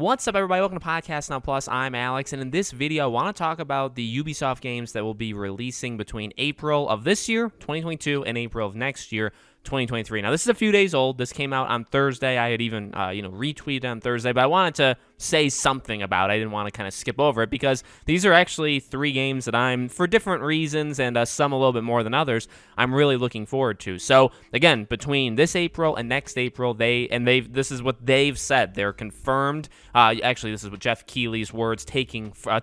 What's up, everybody? Welcome to Podcast Now Plus. I'm Alex, and in this video, I want to talk about the Ubisoft games that will be releasing between April of this year, 2022, and April of next year, 2023. Now, this is a few days old. This came out on Thursday. I had even, retweeted on Thursday, but I wanted to say something about it. I didn't want to kind of skip over it because these are actually three games that I'm, for different reasons, and some a little bit more than others, I'm really looking forward to. So, again, between this April and next April, this is what they've said. They're confirmed. Actually, this is what Jeff Keighley's words taken from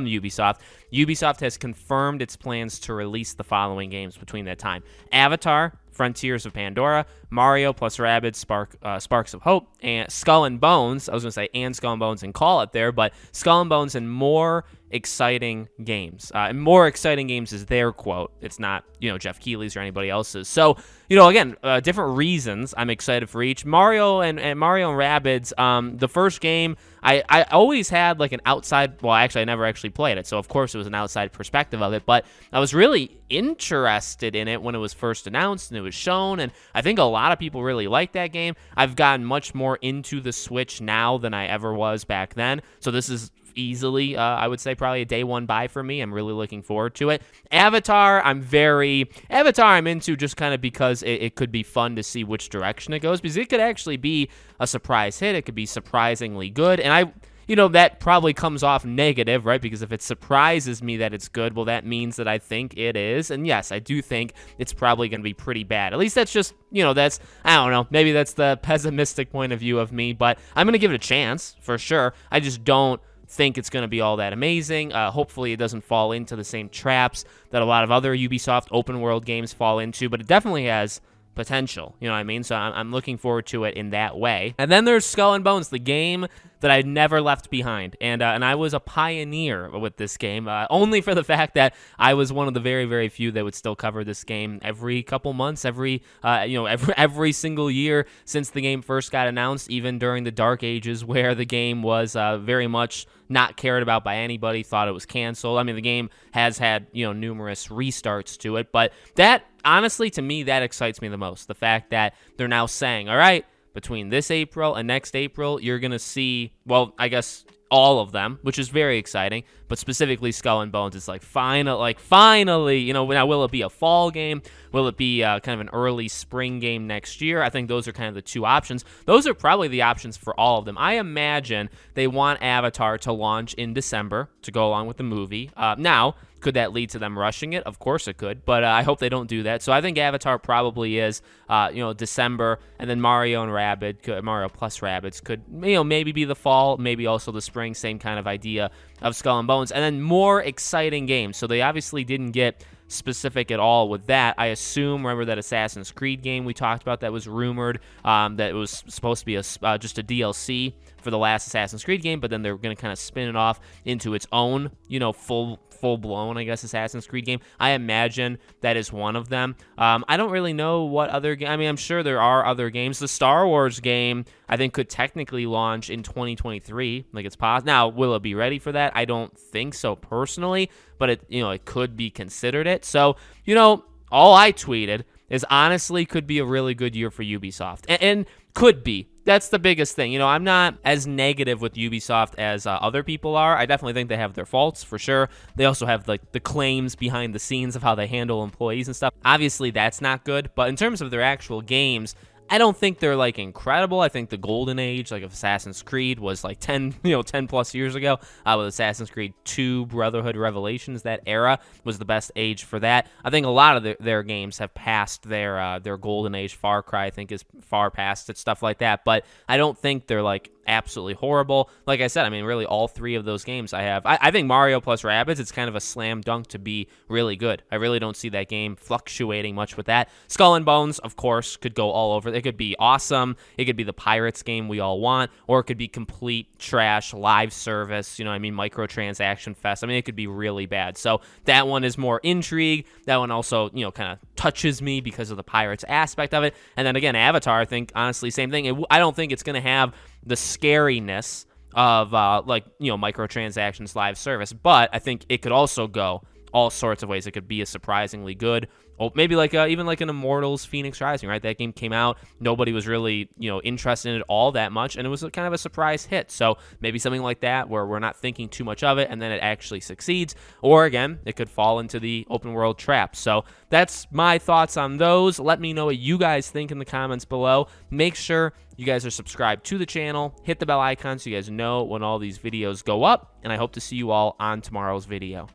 Ubisoft. Ubisoft has confirmed its plans to release the following games between that time: Avatar, Frontiers of Pandora, Mario plus Rabbids, Sparks of Hope, and Skull and Bones. I was going to say and Skull and Bones and call it there, but Skull and Bones and more exciting games. And more exciting games is their quote. It's not, Jeff Keighley's or anybody else's. So, again, different reasons I'm excited for each. Mario and Rabbids, the first game, I always had like an outside, well, actually, I never actually played it, so of course it was an outside perspective of it, but I was really interested in it when it was first announced and it was shown, and I think a lot of people really like that game. I've gotten much more into the Switch now than I ever was back then, so this is easily, I would say, probably a day one buy for me. I'm really looking forward to it. Avatar, I'm into just kind of because it could be fun to see which direction it goes, because it could actually be a surprise hit. It could be surprisingly good, and that probably comes off negative, right? Because if it surprises me that it's good, well, that means that I think it is. And yes, I do think it's probably going to be pretty bad. At least that's just, I don't know. Maybe that's the pessimistic point of view of me, but I'm going to give it a chance for sure. I just don't think it's going to be all that amazing. Hopefully it doesn't fall into the same traps that a lot of other Ubisoft open world games fall into, but it definitely has potential, you know what I mean? So I'm looking forward to it in that way. And then there's Skull and Bones, the game that I never left behind, and I was a pioneer with this game, only for the fact that I was one of the very, very few that would still cover this game every couple months, every single year since the game first got announced, even during the dark ages where the game was very much not cared about by anybody, thought it was canceled. I mean, the game has had, numerous restarts to it, but that, honestly, to me, that excites me the most. The fact that they're now saying, all right, between this April and next April, you're going to see, well, I guess all of them, which is very exciting, but specifically Skull and Bones, it's finally, now will it be a fall game? Will it be kind of an early spring game next year? I think those are kind of the two options. Those are probably the options for all of them. I imagine they want Avatar to launch in December to go along with the movie. Now, could that lead to them rushing it? Of course it could, but I hope they don't do that. So I think Avatar probably is, December, and then Mario plus Rabbids could, maybe be the fall, maybe also the spring, same kind of idea of Skull and Bones. And then more exciting games. So they obviously didn't get specific at all with that. I assume, remember that Assassin's Creed game we talked about that was rumored, that it was supposed to be just a DLC for the last Assassin's Creed game, but then they're going to kind of spin it off into its own, full-blown, I guess, Assassin's Creed game. I imagine that is one of them. I don't really know what other game. I mean, I'm sure there are other games. The Star Wars game, I think, could technically launch in 2023. Like, it's possible. Now, will it be ready for that? I don't think so personally, but it could be considered it. So, all I tweeted is honestly could be a really good year for Ubisoft, and could be. That's the biggest thing. I'm not as negative with Ubisoft as other people are. I definitely think they have their faults, for sure. They also have the claims behind the scenes of how they handle employees and stuff. Obviously, that's not good. But in terms of their actual games, I don't think they're incredible. I think the golden age of Assassin's Creed was 10 plus years ago with Assassin's Creed 2, Brotherhood, Revelations. That era was the best age for that. I think a lot of their games have passed their golden age. Far Cry, I think, is far past it, stuff like that. But I don't think they're absolutely horrible. Like I said, I mean, really all three of those games I have. I think Mario plus Rabbids, it's kind of a slam dunk to be really good. I really don't see that game fluctuating much with that. Skull and Bones, of course, could go all over. It could be awesome. It could be the Pirates game we all want, or it could be complete trash, live service, microtransaction fest. I mean, it could be really bad. So that one is more intrigue. That one also, kind of touches me because of the Pirates aspect of it. And then again, Avatar, I think, honestly, same thing. I don't think it's going to have the scariness of microtransactions live service, but I think it could also go all sorts of ways it could be a surprisingly good, or maybe like even like an Immortals Phoenix Rising, right? That game came out, nobody was really, interested in it all that much, and it was kind of a surprise hit. So maybe something like that where we're not thinking too much of it, and then it actually succeeds. Or again, it could fall into the open world trap. So that's my thoughts on those. Let me know what you guys think in the comments below. Make sure you guys are subscribed to the channel. Hit the bell icon so you guys know when all these videos go up, and I hope to see you all on tomorrow's video.